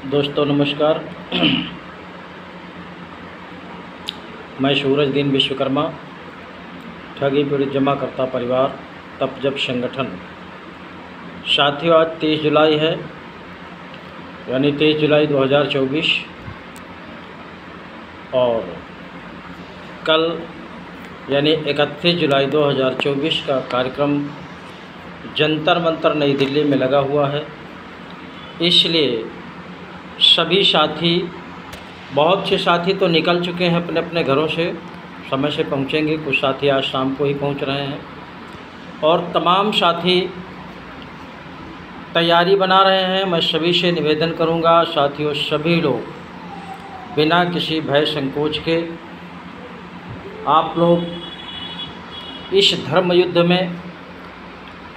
दोस्तों नमस्कार। मैं सूरजदीन विश्वकर्मा, ठगी पीड़ित जमा करता परिवार तप जप संगठन। साथियों, आज 23 जुलाई है, यानी 23 जुलाई 2024 और कल यानी 31 जुलाई 2024 का कार्यक्रम जंतर मंतर नई दिल्ली में लगा हुआ है। इसलिए सभी साथी, बहुत से साथी तो निकल चुके हैं अपने अपने घरों से, समय से पहुंचेंगे। कुछ साथी आज शाम को ही पहुंच रहे हैं और तमाम साथी तैयारी बना रहे हैं। मैं सभी से निवेदन करूंगा, साथियों सभी लोग बिना किसी भय संकोच के आप लोग इस धर्म युद्ध में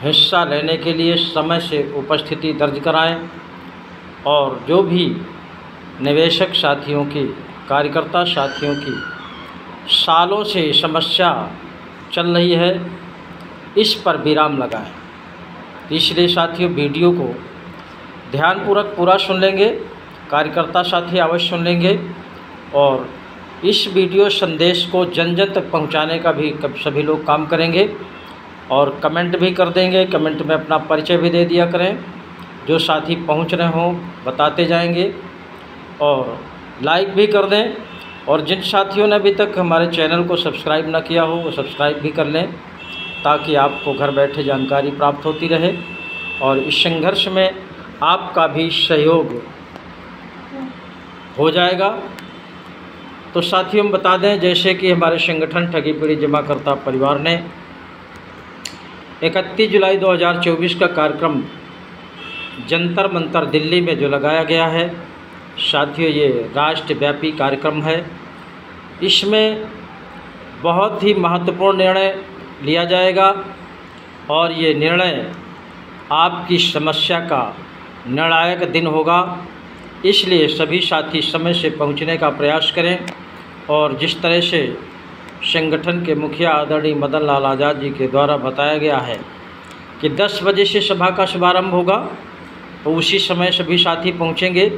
हिस्सा लेने के लिए समय से उपस्थिति दर्ज कराएं। और जो भी निवेशक साथियों की, कार्यकर्ता साथियों की सालों से समस्या चल रही है, इस पर विराम लगाएं। इसलिए साथियों वीडियो को ध्यानपूर्वक पूरा सुन लेंगे, कार्यकर्ता साथी अवश्य सुन लेंगे और इस वीडियो संदेश को जन जन तक पहुंचाने का भी सभी लोग काम करेंगे और कमेंट भी कर देंगे। कमेंट में अपना परिचय भी दे दिया करें। जो साथी पहुंच रहे हों बताते जाएंगे और लाइक भी कर दें। और जिन साथियों ने अभी तक हमारे चैनल को सब्सक्राइब ना किया हो वो सब्सक्राइब भी कर लें, ताकि आपको घर बैठे जानकारी प्राप्त होती रहे और इस संघर्ष में आपका भी सहयोग हो जाएगा। तो साथियों हम बता दें, जैसे कि हमारे संगठन ठगी पीड़ित जमा करता परिवार ने 31 जुलाई 2024 का कार्यक्रम जंतर मंतर दिल्ली में जो लगाया गया है, साथियों ये राष्ट्रव्यापी कार्यक्रम है। इसमें बहुत ही महत्वपूर्ण निर्णय लिया जाएगा और ये निर्णय आपकी समस्या का निर्णायक दिन होगा। इसलिए सभी साथी समय से पहुंचने का प्रयास करें। और जिस तरह से संगठन के मुखिया आदरणीय मदन लाल आज़ाद जी के द्वारा बताया गया है कि 10 बजे से सभा का शुभारंभ होगा, तो उसी समय सभी साथी पहुंचेंगे।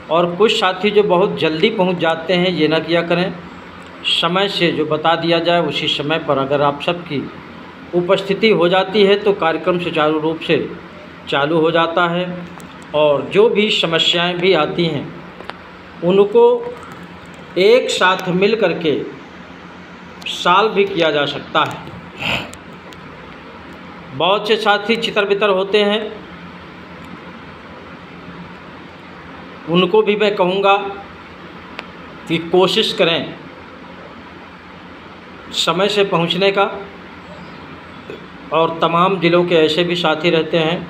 और कुछ साथी जो बहुत जल्दी पहुंच जाते हैं, ये ना किया करें। समय से जो बता दिया जाए उसी समय पर अगर आप सबकी उपस्थिति हो जाती है तो कार्यक्रम सुचारू रूप से चालू हो जाता है। और जो भी समस्याएं भी आती हैं उनको एक साथ मिल करके सॉल्व भी किया जा सकता है। बहुत से साथी चितर बितर होते हैं, उनको भी मैं कहूँगा कि कोशिश करें समय से पहुँचने का। और तमाम ज़िलों के ऐसे भी साथी रहते हैं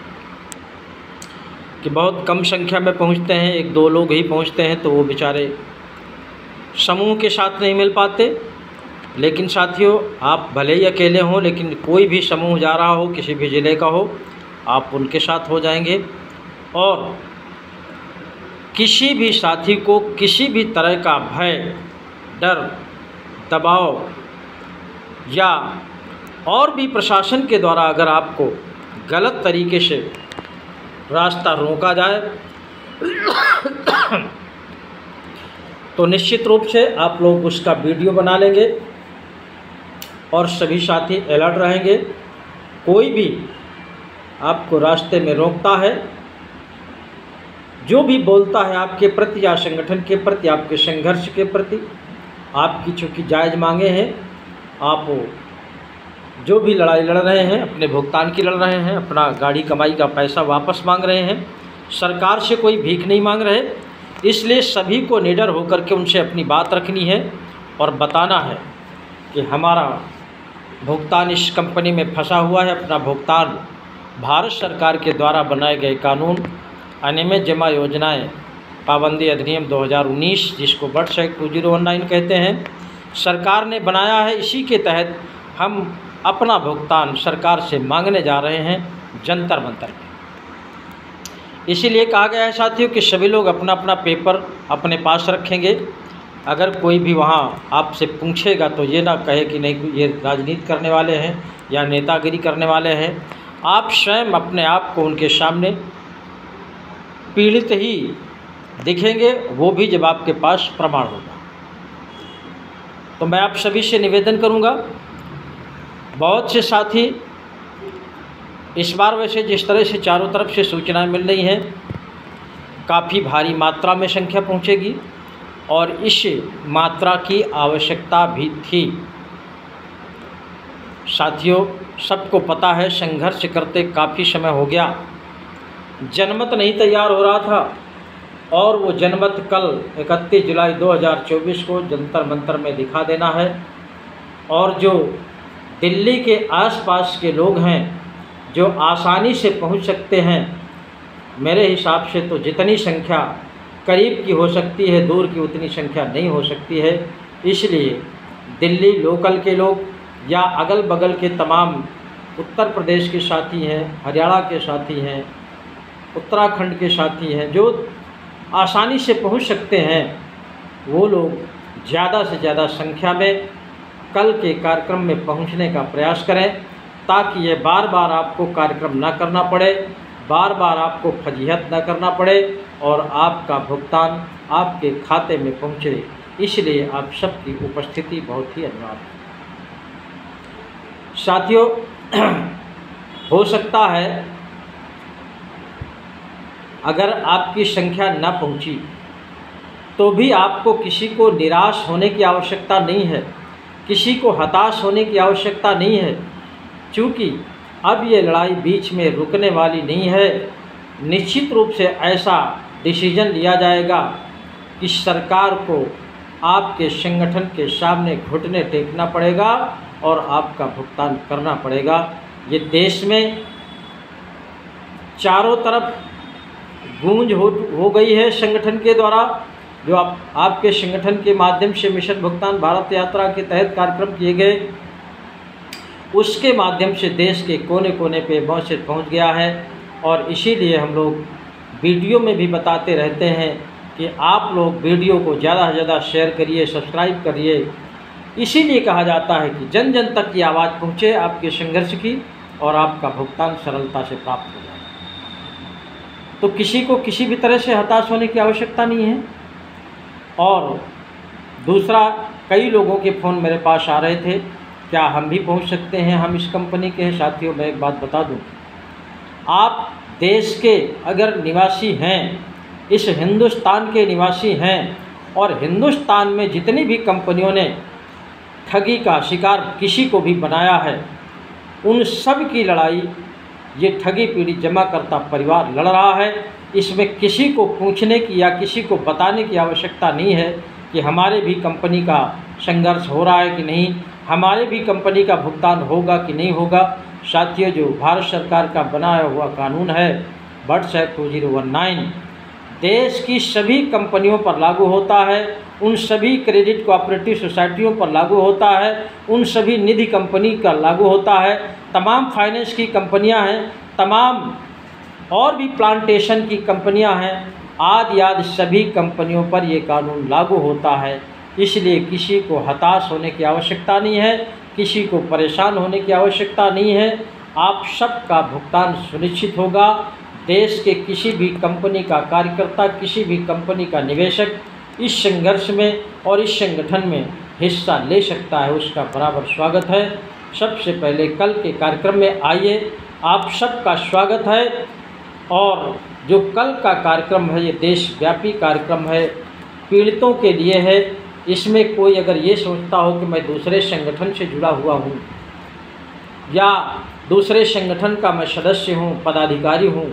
कि बहुत कम संख्या में पहुँचते हैं, 1-2 लोग ही पहुँचते हैं, तो वो बेचारे समूह के साथ नहीं मिल पाते। लेकिन साथियों आप भले ही अकेले हों, लेकिन कोई भी समूह जा रहा हो, किसी भी ज़िले का हो, आप उनके साथ हो जाएंगे। और किसी भी साथी को किसी भी तरह का भय, डर, दबाव या और भी प्रशासन के द्वारा अगर आपको गलत तरीके से रास्ता रोका जाए तो निश्चित रूप से आप लोग उसका वीडियो बना लेंगे और सभी साथी अलर्ट रहेंगे। कोई भी आपको रास्ते में रोकता है, जो भी बोलता है आपके प्रति या संगठन के प्रति, आपके संघर्ष के प्रति, आपकी चूँकि जायज़ मांगे हैं, आप जो भी लड़ाई लड़ रहे हैं, अपने भुगतान की लड़ रहे हैं, अपना गाड़ी कमाई का पैसा वापस मांग रहे हैं, सरकार से कोई भीख नहीं मांग रहे। इसलिए सभी को निडर होकर के उनसे अपनी बात रखनी है और बताना है कि हमारा भुगतान इस कंपनी में फंसा हुआ है। अपना भुगतान भारत सरकार के द्वारा बनाए गए कानून अनियमित जमा योजनाएं पाबंदी अधिनियम 2019, जिसको बर्ड्स एक्ट 2019 कहते हैं, सरकार ने बनाया है। इसी के तहत हम अपना भुगतान सरकार से मांगने जा रहे हैं जंतर मंतर पे। इसीलिए कहा गया है साथियों कि सभी लोग अपना अपना पेपर अपने पास रखेंगे। अगर कोई भी वहाँ आपसे पूछेगा तो ये ना कहे कि नहीं ये राजनीति करने वाले हैं या नेतागिरी करने वाले हैं। आप स्वयं अपने आप को उनके सामने पीड़ित ही दिखेंगे, वो भी जब आपके पास प्रमाण होगा। तो मैं आप सभी से निवेदन करूंगा, बहुत से साथी इस बार वैसे जिस तरह से चारों तरफ से सूचनाएं मिल रही हैं, काफ़ी भारी मात्रा में संख्या पहुंचेगी और इस मात्रा की आवश्यकता भी थी। साथियों, सबको पता है संघर्ष करते काफ़ी समय हो गया, जनमत नहीं तैयार हो रहा था और वो जनमत कल 31 जुलाई 2024 को जंतर मंतर में दिखा देना है। और जो दिल्ली के आसपास के लोग हैं जो आसानी से पहुंच सकते हैं, मेरे हिसाब से तो जितनी संख्या करीब की हो सकती है, दूर की उतनी संख्या नहीं हो सकती है। इसलिए दिल्ली लोकल के लोग या अगल बगल के तमाम उत्तर प्रदेश के साथी हैं, हरियाणा के साथी हैं, उत्तराखंड के साथी हैं, जो आसानी से पहुंच सकते हैं, वो लोग ज़्यादा से ज़्यादा संख्या में कल के कार्यक्रम में पहुंचने का प्रयास करें, ताकि ये बार बार आपको कार्यक्रम ना करना पड़े, बार बार आपको फजीहत न करना पड़े और आपका भुगतान आपके खाते में पहुंचे। इसलिए आप सबकी उपस्थिति बहुत ही अनिवार्य है। साथियों, हो सकता है अगर आपकी संख्या न पहुंची तो भी आपको किसी को निराश होने की आवश्यकता नहीं है, किसी को हताश होने की आवश्यकता नहीं है, क्योंकि अब ये लड़ाई बीच में रुकने वाली नहीं है। निश्चित रूप से ऐसा डिसीजन लिया जाएगा कि सरकार को आपके संगठन के सामने घुटने टेकना पड़ेगा और आपका भुगतान करना पड़ेगा। ये देश में चारों तरफ गूंज हो गई है संगठन के द्वारा, जो आपके संगठन के माध्यम से मिशन भुगतान भारत यात्रा के तहत कार्यक्रम किए गए, उसके माध्यम से देश के कोने कोने पे मैसेज पहुंच गया है। और इसीलिए हम लोग वीडियो में भी बताते रहते हैं कि आप लोग वीडियो को ज़्यादा से ज़्यादा शेयर करिए, सब्सक्राइब करिए। इसीलिए कहा जाता है कि जन जन तक की आवाज़ पहुँचे आपके संघर्ष की और आपका भुगतान सरलता से प्राप्त हो जाए। तो किसी को किसी भी तरह से हताश होने की आवश्यकता नहीं है। और दूसरा, कई लोगों के फ़ोन मेरे पास आ रहे थे, क्या हम भी पहुंच सकते हैं, हम इस कंपनी के हैं। साथियों, मैं एक बात बता दूं, आप देश के अगर निवासी हैं, इस हिंदुस्तान के निवासी हैं और हिंदुस्तान में जितनी भी कंपनियों ने ठगी का शिकार किसी को भी बनाया है, उन सब की लड़ाई ये ठगी पीड़ित जमा करता परिवार लड़ रहा है। इसमें किसी को पूछने की या किसी को बताने की आवश्यकता नहीं है कि हमारे भी कंपनी का संघर्ष हो रहा है कि नहीं, हमारे भी कंपनी का भुगतान होगा कि नहीं होगा। साथियों, जो भारत सरकार का बनाया हुआ कानून है बट्स एक्ट 2019 देश की सभी कंपनियों पर लागू होता है, उन सभी क्रेडिट कोऑपरेटिव सोसाइटियों पर लागू होता है, उन सभी निधि कंपनी का लागू होता है, तमाम फाइनेंस की कंपनियां हैं, तमाम और भी प्लांटेशन की कंपनियां हैं, आदि सभी कंपनियों पर ये कानून लागू होता है। इसलिए किसी को हताश होने की आवश्यकता नहीं है, किसी को परेशान होने की आवश्यकता नहीं है। आप सबका भुगतान सुनिश्चित होगा। देश के किसी भी कंपनी का कार्यकर्ता, किसी भी कंपनी का निवेशक इस संघर्ष में और इस संगठन में हिस्सा ले सकता है, उसका बराबर स्वागत है। सबसे पहले कल के कार्यक्रम में आइए, आप सबका स्वागत है। और जो कल का कार्यक्रम है ये देशव्यापी कार्यक्रम है, पीड़ितों के लिए है। इसमें कोई अगर ये सोचता हो कि मैं दूसरे संगठन से जुड़ा हुआ हूँ या दूसरे संगठन का मैं सदस्य हूँ, पदाधिकारी हूँ,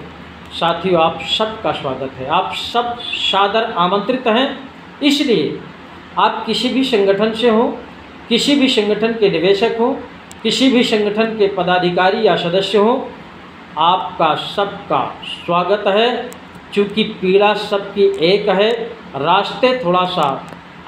साथियों आप सबका स्वागत है, आप सब सादर आमंत्रित हैं। इसलिए आप किसी भी संगठन से हो, किसी भी संगठन के निवेशक हो, किसी भी संगठन के पदाधिकारी या सदस्य हो, आपका सबका स्वागत है। चूँकि पीड़ा सबकी एक है, रास्ते थोड़ा सा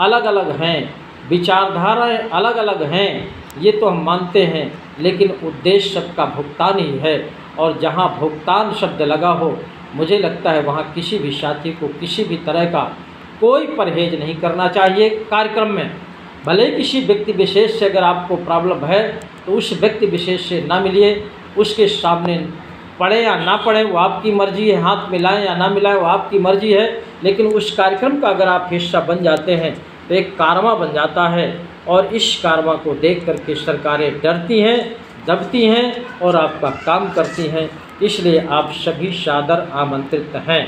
अलग अलग हैं, विचारधाराएँ अलग अलग हैं, ये तो हम मानते हैं, लेकिन उद्देश्य सबका भुगतान ही है। और जहाँ भुगतान शब्द लगा हो, मुझे लगता है वहाँ किसी भी साथी को किसी भी तरह का कोई परहेज नहीं करना चाहिए कार्यक्रम में। भले किसी व्यक्ति विशेष से अगर आपको प्रॉब्लम है तो उस व्यक्ति विशेष से ना मिलिए, उसके सामने पढ़े या ना पढ़े वो आपकी मर्ज़ी है, हाथ मिलाएं या ना मिलाएं वो आपकी मर्ज़ी है, लेकिन उस कार्यक्रम का अगर आप हिस्सा बन जाते हैं तो एक कारवां बन जाता है और इस कारवां को देख करके सरकारें डरती हैं, दबती हैं और आपका काम करती हैं। इसलिए आप सभी सादर आमंत्रित हैं।